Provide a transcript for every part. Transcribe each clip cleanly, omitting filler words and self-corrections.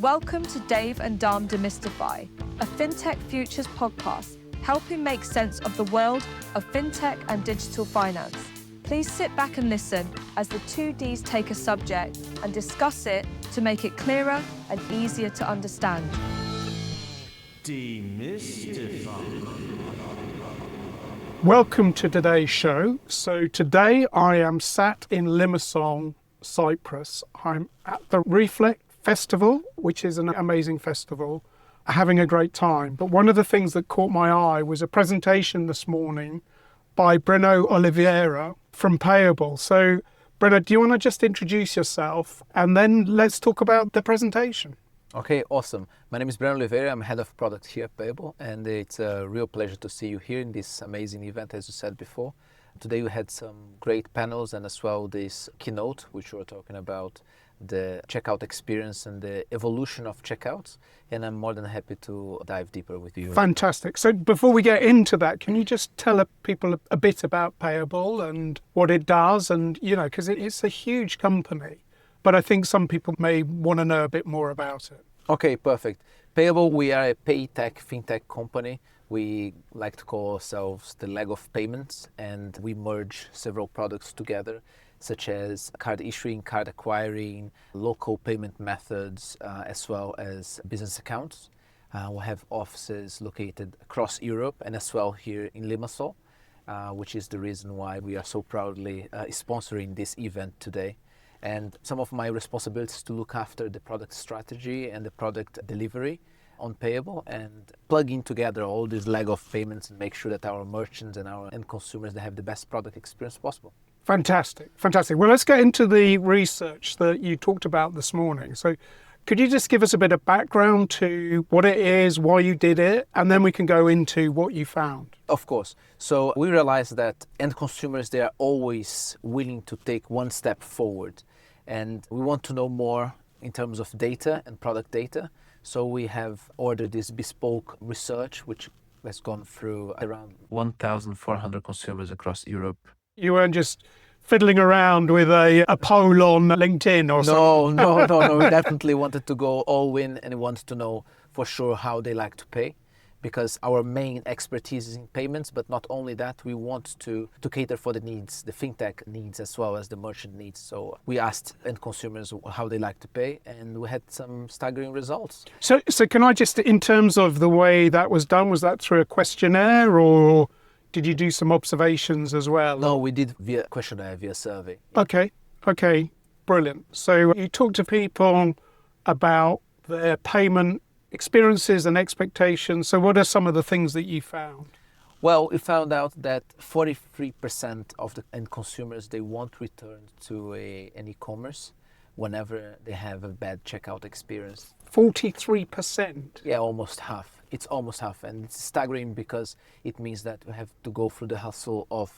Welcome to Dave and Dom Demystify, a fintech futures podcast helping make sense of the world of fintech and digital finance. Please sit back and listen as the two Ds take a subject and discuss it to make it clearer and easier to understand. Demystify. Welcome to today's show. So today I am sat in Limassol, Cyprus. I'm at the Reflect Festival, which is an amazing festival, having a great time. But one of the things that caught my eye was a presentation this morning by Breno Oliveira from Payabl. So Breno, do you want to just introduce yourself and then let's talk about the presentation? Okay, awesome. My name is Breno Oliveira. I'm head of product here at Payabl, and it's a real pleasure to see you here in this amazing event, as you said before. Today we had some great panels and as well this keynote, which we were talking about the checkout experience and the evolution of checkouts, and I'm more than happy to dive deeper with you. Fantastic. So before we get into that, can you just tell people a bit about Payabl and what it does? And, you know, because it's a huge company, but I think some people may want to know a bit more about it. Okay, perfect. Payabl, we are a pay-tech, fintech company. We like to call ourselves the leg of payments, and we merge several products together, such as card issuing, card acquiring, local payment methods, as well as business accounts. We have offices located across Europe and as well here in Limassol, which is the reason why we are so proudly sponsoring this event today. And some of my responsibilities is to look after the product strategy and the product delivery on Payabl and plugging together all this leg of payments and make sure that our merchants and our end consumers, they have the best product experience possible. Fantastic. Well, let's get into the research that you talked about this morning. So could you just give us a bit of background to what it is, why you did it, and then we can go into what you found? Of course. So we realized that end consumers, they are always willing to take one step forward. And we want to know more in terms of data and product data. So we have ordered this bespoke research, which has gone through around 1,400 consumers across Europe. You weren't just fiddling around with a poll on LinkedIn or something? No. We definitely wanted to go all in and wanted to know for sure how they like to pay, because our main expertise is in payments, but not only that, we want to cater for the needs, the fintech needs as well as the merchant needs. So we asked end consumers how they like to pay, and we had some staggering results. So can I just, in terms of the way that was done, was that through a questionnaire or did you do some observations as well? No, we did via questionnaire, via survey. Okay, brilliant. So you talked to people about their payment experiences and expectations. So what are some of the things that you found? Well, we found out that 43% of the end consumers, they won't return to an e-commerce whenever they have a bad checkout experience. 43%? Yeah, almost half. It's almost half, and it's staggering because it means that we have to go through the hustle of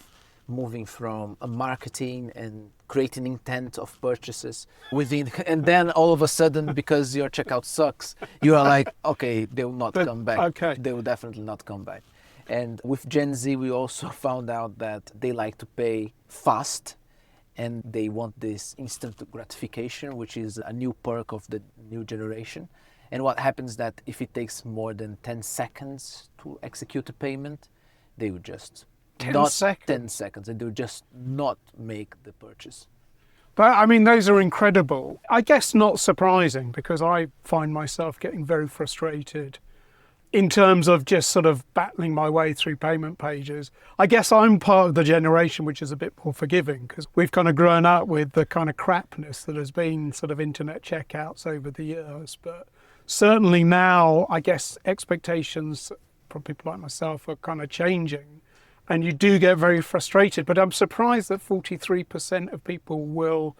moving from a marketing and creating intent of purchases within, and then all of a sudden, because your checkout sucks, you are like, okay, they will not come back. Okay. They will definitely not come back. And with Gen Z, we also found out that they like to pay fast and they want this instant gratification, which is a new perk of the new generation. And what happens that if it takes more than 10 seconds to execute a payment, they would just 10 seconds? 10 seconds, and they would just not make the purchase. But I mean, those are incredible. I guess not surprising, because I find myself getting very frustrated in terms of just sort of battling my way through payment pages. I guess I'm part of the generation which is a bit more forgiving, because we've kind of grown up with the kind of crapness that has been sort of internet checkouts over the years. But certainly now, I guess expectations from people like myself are kind of changing. And you do get very frustrated, but I'm surprised that 43% of people will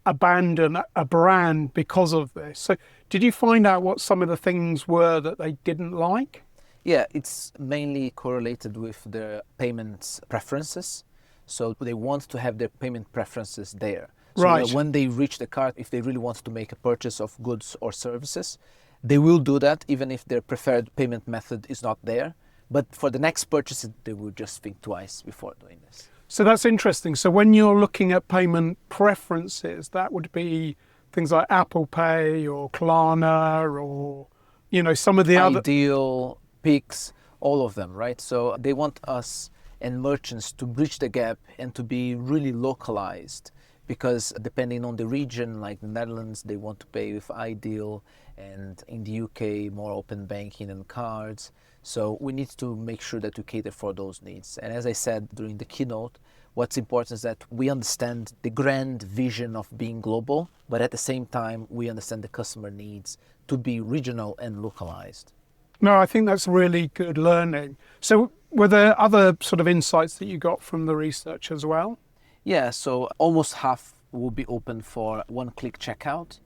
abandon a brand because of this. So did you find out what some of the things were that they didn't like? Yeah, it's mainly correlated with their payments preferences. So they want to have their payment preferences there. So right. That when they reach the cart, if they really want to make a purchase of goods or services, they will do that even if their preferred payment method is not there. But for the next purchase, they will just think twice before doing this. So that's interesting. So when you're looking at payment preferences, that would be things like Apple Pay or Klarna or, some of the other... Ideal, Pix, all of them, right? So they want us and merchants to bridge the gap and to be really localized, because depending on the region, like the Netherlands, they want to pay with Ideal, and in the UK, more open banking and cards. So we need to make sure that we cater for those needs. And as I said during the keynote, what's important is that we understand the grand vision of being global, but at the same time, we understand the customer needs to be regional and localized. No, I think that's really good learning. So were there other sort of insights that you got from the research as well? Yeah, so almost half will be open for one-click checkout,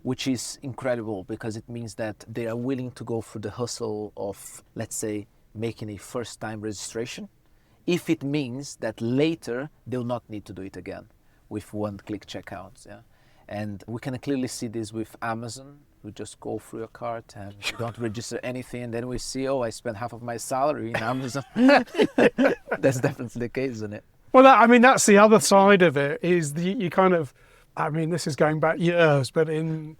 which is incredible because it means that they are willing to go through the hustle of, let's say, making a first-time registration, if it means that later they'll not need to do it again with one-click checkouts. Yeah, and we can clearly see this with Amazon. We just go through your cart and you don't register anything, and then we see, oh, I spent half of my salary in Amazon. That's definitely the case, isn't it? Well, that's the other side of it, is you kind of, this is going back years, but in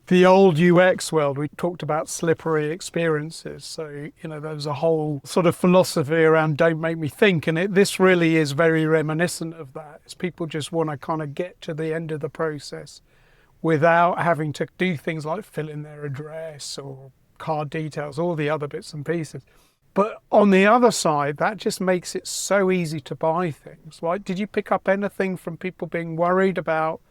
the old UX world, we talked about slippery experiences. So, there was a whole sort of philosophy around don't make me think. And this really is very reminiscent of that. Is people just want to kind of get to the end of the process without having to do things like fill in their address or card details, all the other bits and pieces. But on the other side, that just makes it so easy to buy things. Like, did you pick up anything from people being worried about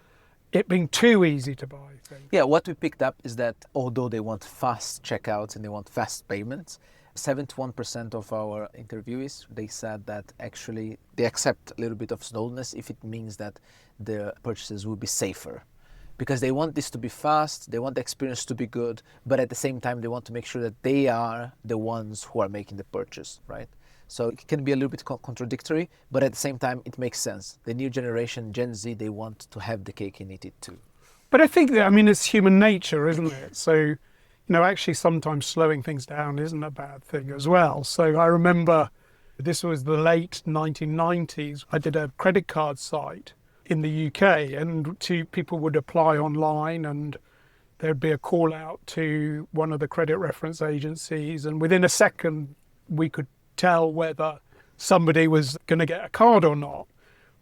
it being too easy to buy things? Yeah, what we picked up is that although they want fast checkouts and they want fast payments, 71% of our interviewees, they said that actually they accept a little bit of slowness if it means that their purchases will be safer. Because they want this to be fast, they want the experience to be good, but at the same time they want to make sure that they are the ones who are making the purchase, right? So it can be a little bit contradictory, but at the same time it makes sense. The new generation, Gen Z, they want to have the cake and eat it too. But I think that, it's human nature, isn't it? So, actually sometimes slowing things down isn't a bad thing as well. So I remember this was the late 1990s. I did a credit card site in the UK, and people would apply online and there'd be a call out to one of the credit reference agencies, and within a second we could tell whether somebody was going to get a card or not.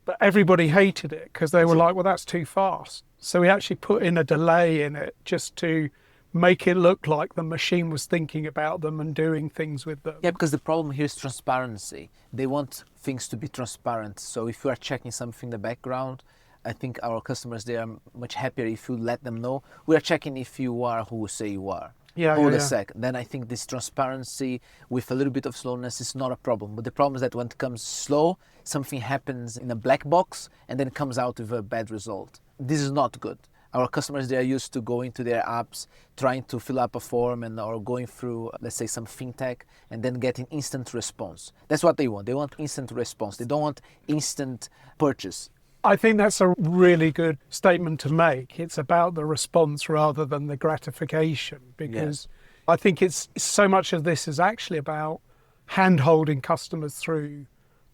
But everybody hated it because they were like, well, that's too fast. So we actually put in a delay in it just to make it look like the machine was thinking about them and doing things with them. Yeah, because the problem here is transparency. They want things to be transparent. So if you are checking something in the background, I think our customers, they are much happier if you let them know. We are checking if you are who you say you are. Hold a sec. Then I think this transparency with a little bit of slowness is not a problem. But the problem is that when it comes slow, something happens in a black box and then it comes out with a bad result. This is not good. Our customers, they are used to going to their apps, trying to fill up a form or going through, let's say, some fintech and then getting instant response. That's what they want. They want instant response. They don't want instant purchase. I think that's a really good statement to make. It's about the response rather than the gratification, because I think it's so much of this is actually about hand-holding customers through,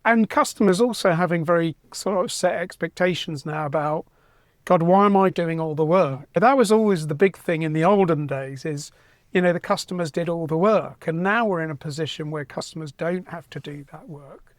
and customers also having very sort of set expectations now about, God, why am I doing all the work? That was always the big thing in the olden days is, the customers did all the work. And now we're in a position where customers don't have to do that work.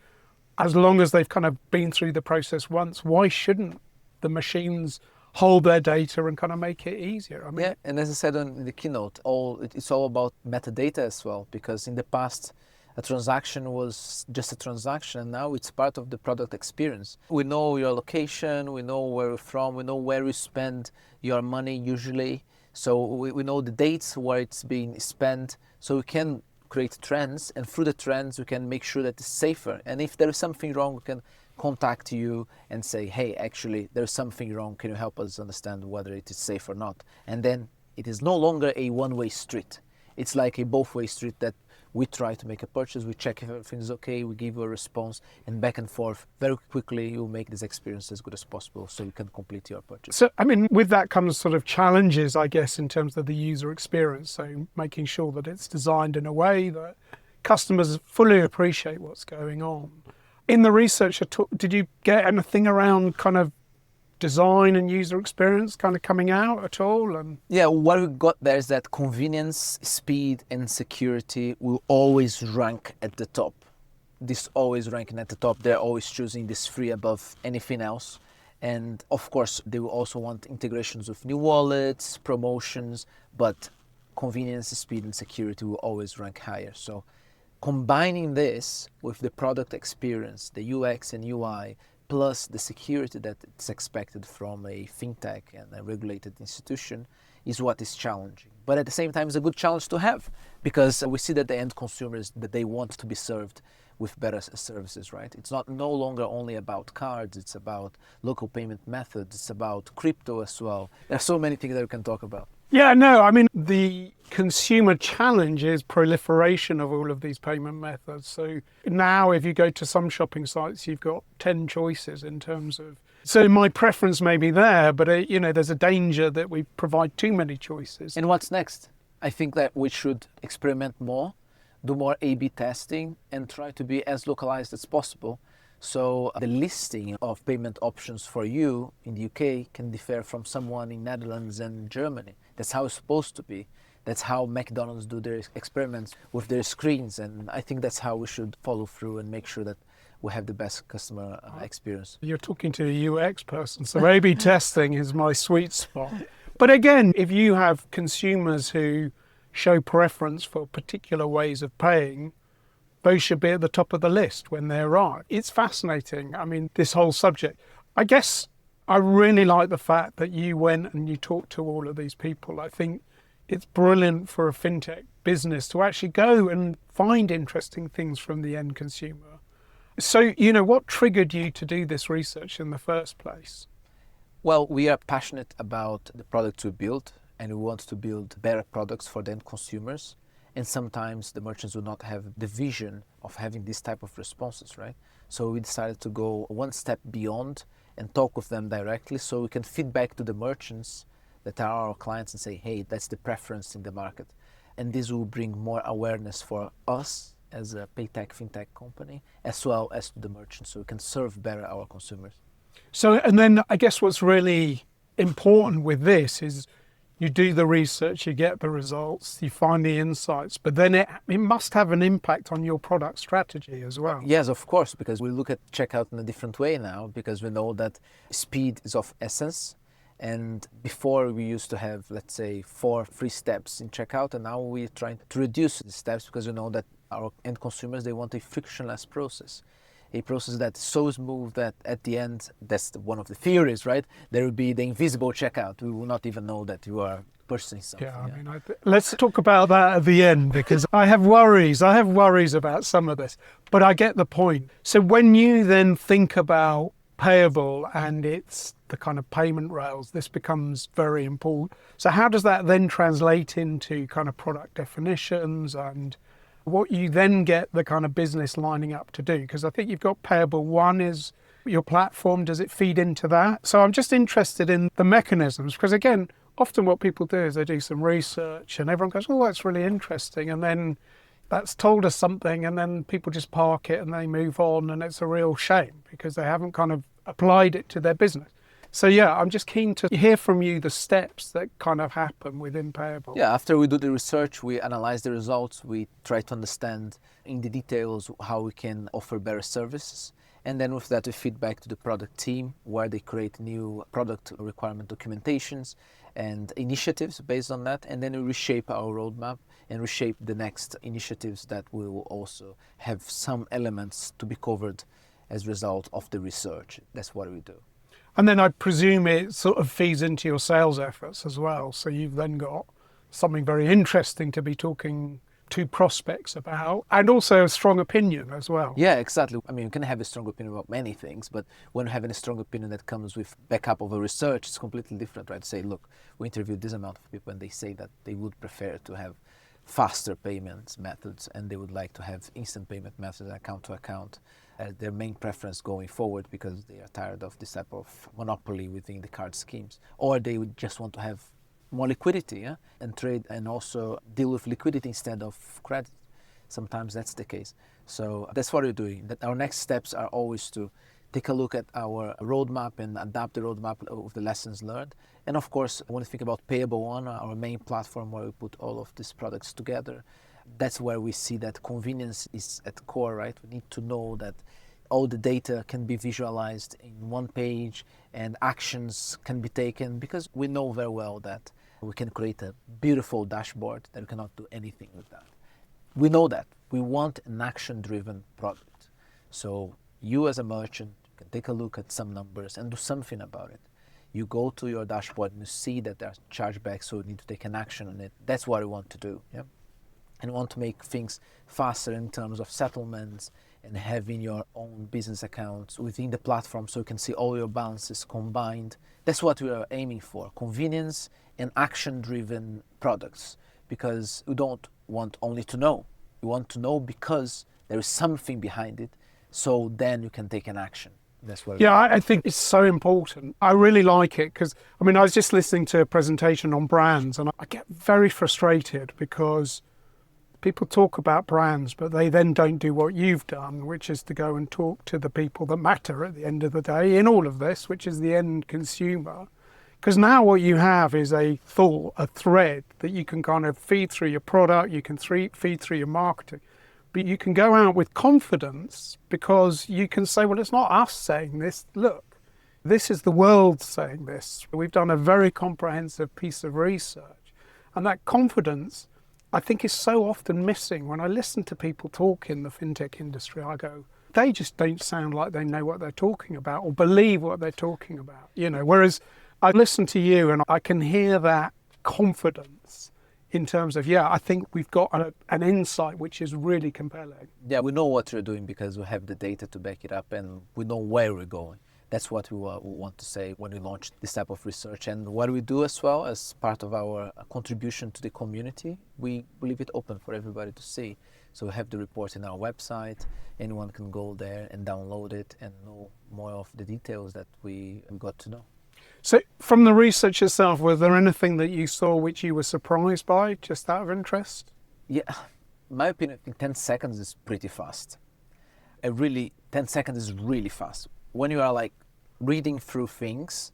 As long as they've kind of been through the process once, why shouldn't the machines hold their data and kind of make it easier? Yeah, and as I said in the keynote, it's all about metadata as well, because in the past, a transaction was just a transaction, and now it's part of the product experience. We know your location, we know where you're from, we know where you spend your money usually, so we know the dates where it's being spent, so we can create trends, and through the trends we can make sure that it's safer. And if there is something wrong, we can contact you and say, hey, actually there's something wrong, can you help us understand whether it is safe or not? And then it is no longer a one-way street. It's like a both-way street that we try to make a purchase, we check if everything is okay, we give you a response, and back and forth. Very quickly, you'll make this experience as good as possible so you can complete your purchase. So, with that comes sort of challenges, I guess, in terms of the user experience. So making sure that it's designed in a way that customers fully appreciate what's going on. In the research, did you get anything around kind of design and user experience kind of coming out at all? And Yeah, what we got there is that convenience, speed, and security will always rank at the top. This always ranking at the top. They're always choosing this free above anything else. And of course, they will also want integrations with new wallets, promotions, but convenience, speed, and security will always rank higher. So combining this with the product experience, the UX and UI, plus the security that it's expected from a fintech and a regulated institution is what is challenging. But at the same time, it's a good challenge to have, because we see that the end consumers, that they want to be served with better services, right? It's not no longer only about cards, it's about local payment methods, it's about crypto as well. There are so many things that we can talk about. yeah, no, I mean, the consumer challenge is proliferation of all of these payment methods. So now if you go to some shopping sites, you've got 10 choices in terms of, so my preference may be there, but there's a danger that we provide too many choices. And what's next? I think that we should experiment more, do more A/B testing, and try to be as localized as possible. So the listing of payment options for you in the UK can differ from someone in Netherlands and Germany. That's how it's supposed to be. That's how McDonald's do their experiments with their screens. And I think that's how we should follow through and make sure that we have the best customer experience. You're talking to a UX person, so A/B testing is my sweet spot. But again, if you have consumers who show preference for particular ways of paying, those should be at the top of the list when they're right. It's fascinating. I mean, this whole subject. I guess I really like the fact that you went and you talked to all of these people. I think it's brilliant for a fintech business to actually go and find interesting things from the end consumer. So, what triggered you to do this research in the first place? Well, we are passionate about the products we build, and we want to build better products for the end consumers. And sometimes the merchants will not have the vision of having this type of responses, right? So we decided to go one step beyond and talk with them directly, so we can feed back to the merchants that are our clients and say, hey, that's the preference in the market. And this will bring more awareness for us as a paytech, fintech company, as well as to the merchants, so we can serve better our consumers. So, and then I guess what's really important with this is you do the research, you get the results, you find the insights, but then it must have an impact on your product strategy as well. Yes, of course, because we look at checkout in a different way now, because we know that speed is of essence. And before we used to have, let's say, 4 free steps in checkout, and now we're trying to reduce the steps because we know that our end consumers, they want a frictionless process. A process that's so smooth that at the end, that's one of the theories, right? There will be the invisible checkout. We will not even know that you are purchasing something. Yeah, I mean, let's talk about that at the end, because I have worries. I have worries about some of this, but I get the point. So when you then think about Payabl and it's the kind of payment rails, this becomes very important. So how does that then translate into kind of product definitions and what you then get the kind of business lining up to do? Because I think you've got Payabl One is your platform. Does it feed into that? So I'm just interested in the mechanisms, because again, often what people do is they do some research and everyone goes, oh, that's really interesting. And then that's told us something, and then people just park it and they move on, and it's a real shame because they haven't kind of applied it to their business. So yeah, I'm just keen to hear from you the steps that kind of happen within Payabl. Yeah, after we do the research, we analyze the results, we try to understand in the details how we can offer better services. And then with that, we feed back to the product team where they create new product requirement documentations and initiatives based on that. And then we reshape our roadmap and reshape the next initiatives that will also have some elements to be covered as a result of the research. That's what we do. And then I presume it sort of feeds into your sales efforts as well. So you've then got something very interesting to be talking to prospects about, and also a strong opinion as well. Yeah, exactly. I mean, you can have a strong opinion about many things, but when having a strong opinion that comes with backup of a research, it's completely different, right? Say, look, we interviewed this amount of people and they say that they would prefer to have faster payment methods and they would like to have instant payment methods, account to account, their main preference going forward because they are tired of this type of monopoly within the card schemes, or they would just want to have more liquidity, yeah? And trade and also deal with liquidity instead of credit. Sometimes that's the case. So that's what we're doing. That our next steps are always to take a look at our roadmap and adapt the roadmap of the lessons learned. And of course, when you think about Payable One, our main platform where we put all of these products together, that's where we see that convenience is at the core, right? We need to know that all the data can be visualized in one page and actions can be taken, because we know very well that we can create a beautiful dashboard that we cannot do anything with that. We know that. We want an action-driven product. So you as a merchant can take a look at some numbers and do something about it. You go to your dashboard and you see that there are chargebacks, so you need to take an action on it. That's what we want to do. Yeah? And we want to make things faster in terms of settlements and having your own business accounts within the platform so you can see all your balances combined. That's what we are aiming for, convenience and action-driven products, because we don't want only to know. We want to know because there is something behind it, so then you can take an action. That's what. Yeah, I think it's so important. I really like it because, I mean, I was just listening to a presentation on brands and I get very frustrated because people talk about brands, but they then don't do what you've done, which is to go and talk to the people that matter at the end of the day in all of this, which is the end consumer. Because now what you have is a thought, a thread that you can kind of feed through your product, you can feed through your marketing. But you can go out with confidence because you can say, well, it's not us saying this. Look, this is the world saying this. We've done a very comprehensive piece of research. And that confidence, I think, is so often missing. When I listen to people talk in the fintech industry, I go, they just don't sound like they know what they're talking about or believe what they're talking about. You know, whereas I listen to you and I can hear that confidence in terms of, yeah, I think we've got an insight which is really compelling. Yeah, we know what we're doing because we have the data to back it up and we know where we're going. That's what we want to say when we launch this type of research. And what we do as well as part of our contribution to the community, we leave it open for everybody to see. So we have the report in our website. Anyone can go there and download it and know more of the details that we got to know. So from the research itself, was there anything that you saw which you were surprised by, just out of interest? Yeah, in my opinion, I think 10 seconds is pretty fast. 10 seconds is really fast. When you are like reading through things,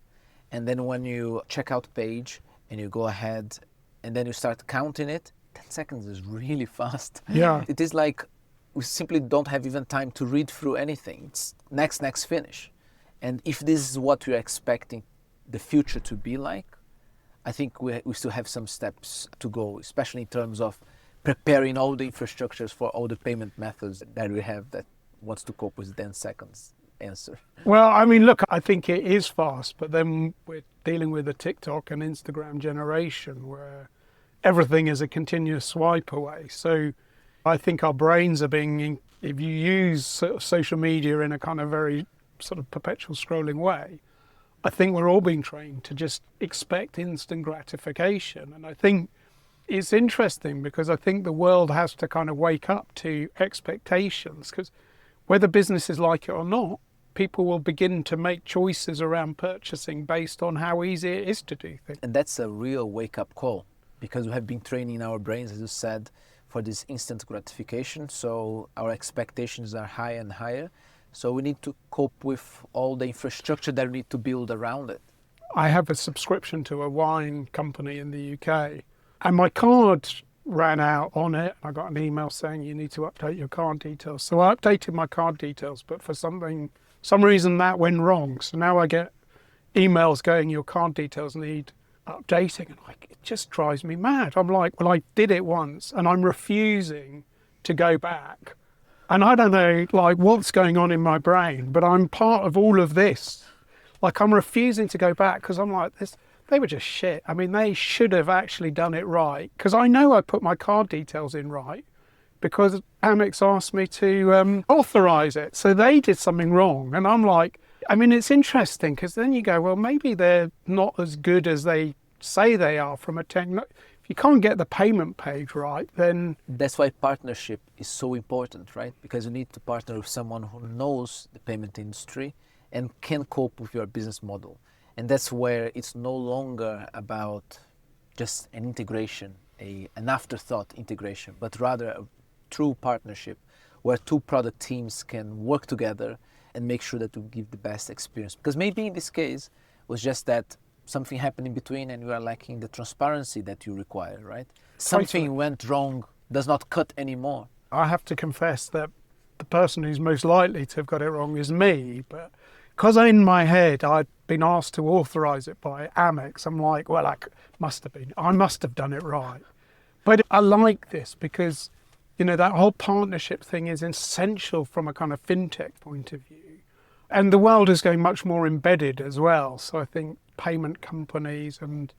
and then when you check out page and you go ahead and then you start counting it, 10 seconds is really fast. Yeah. It is like we simply don't have even time to read through anything. It's next, finish. And if this is what we're expecting the future to be like, I think we still have some steps to go, especially in terms of preparing all the infrastructures for all the payment methods that we have that wants to cope with 10 seconds answer. Well, I mean, look, I think it is fast, but then we're dealing with a TikTok and Instagram generation where everything is a continuous swipe away. So I think our brains are being, if you use social media in a kind of very sort of perpetual scrolling way, I think we're all being trained to just expect instant gratification. And I think it's interesting because I think the world has to kind of wake up to expectations, because whether businesses like it or not, people will begin to make choices around purchasing based on how easy it is to do things. And that's a real wake-up call, because we have been training our brains, as you said, for this instant gratification. So our expectations are higher and higher. So we need to cope with all the infrastructure that we need to build around it. I have a subscription to a wine company in the UK, and my card ran out on it. I got an email saying you need to update your card details. So I updated my card details, but for some reason that went wrong. So now I get emails going, your card details need updating, and it just drives me mad. I'm like, well, I did it once and I'm refusing to go back. And I don't know, like, what's going on in my brain, but I'm part of all of this. Like, I'm refusing to go back because I'm like, they were just shit. I mean, they should have actually done it right, because I know I put my card details in right because Amex asked me to authorize it. So they did something wrong. And I'm like, I mean, it's interesting because then you go, well, maybe they're not as good as they say they are from a technology. If you can't get the payment page right, then... That's why partnership is so important, right? Because you need to partner with someone who knows the payment industry and can cope with your business model. And that's where it's no longer about just an integration, an afterthought integration, but rather a true partnership where two product teams can work together and make sure that we give the best experience. Because maybe in this case, it was just that something happened in between and you are lacking the transparency that you require, right? Something went wrong, does not cut anymore. I have to confess that the person who's most likely to have got it wrong is me, but because in my head I'd been asked to authorise it by Amex, I'm like, well, I must have done it right. But I like this because, that whole partnership thing is essential from a kind of fintech point of view. And the world is going much more embedded as well. So I think payment companies and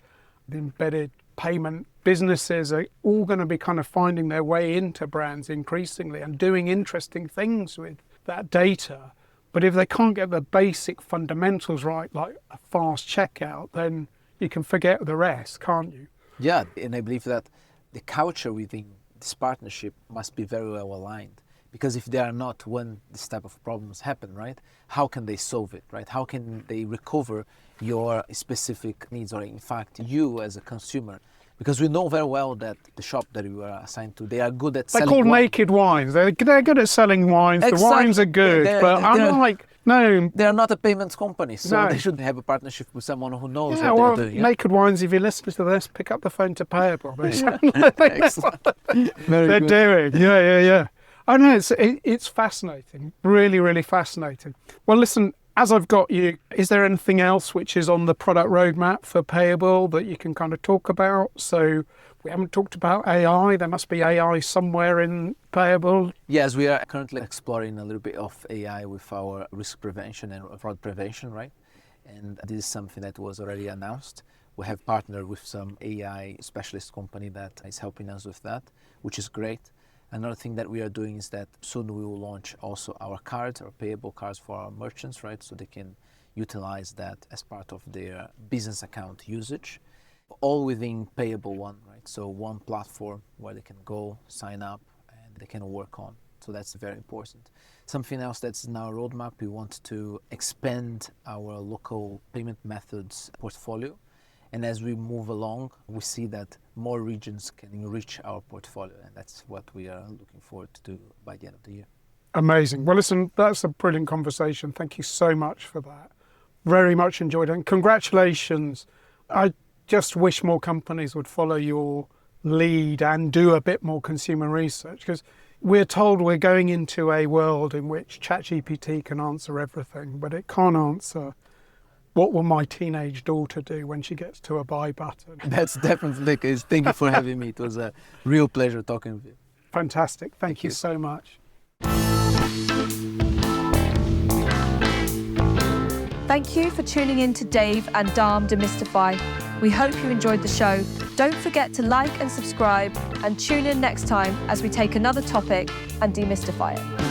the embedded payment businesses are all going to be kind of finding their way into brands increasingly and doing interesting things with that data. But if they can't get the basic fundamentals right, like a fast checkout, then you can forget the rest, can't you? Yeah, and I believe that the culture within this partnership must be very well aligned. Because if they are not, when this type of problems happen, right, how can they solve it, right? How can they recover your specific needs, or in fact, you as a consumer? Because we know very well that the shop that we were assigned to, they are good at selling They're called wine. Naked Wines. They're good at selling wines. Exactly. The wines are good. But I'm like, no. They are not a payments company, so No. they should have a partnership with someone who knows Yeah, what well, they're doing. Naked Wines, if you listen to this, pick up the phone to Payabl. They're doing. Yeah. I know, it's fascinating. Really, really fascinating. Well, listen, as I've got you, is there anything else which is on the product roadmap for Payabl that you can kind of talk about? So we haven't talked about AI. There must be AI somewhere in Payabl. Yes, we are currently exploring a little bit of AI with our risk prevention and fraud prevention, right? And this is something that was already announced. We have partnered with some AI specialist company that is helping us with that, which is great. Another thing that we are doing is that soon we will launch also our cards, our Payabl cards for our merchants, right? So they can utilize that as part of their business account usage, all within Payabl One, right? So one platform where they can go, sign up, and they can work on. So that's very important. Something else that's in our roadmap, we want to expand our local payment methods portfolio. And as we move along, we see that more regions can enrich our portfolio, and that's what we are looking forward to do by the end of the year. Amazing. Well, listen, that's a brilliant conversation. Thank you so much for that. Very much enjoyed it. And congratulations. I just wish more companies would follow your lead and do a bit more consumer research, because we're told we're going into a world in which ChatGPT can answer everything, but it can't answer what will my teenage daughter do when she gets to a buy button. That's definitely the case. Thank you for having me. It was a real pleasure talking with you. Fantastic. Thank you so much. Thank you for tuning in to Dave and Dom Demystify. We hope you enjoyed the show. Don't forget to like and subscribe, and tune in next time as we take another topic and demystify it.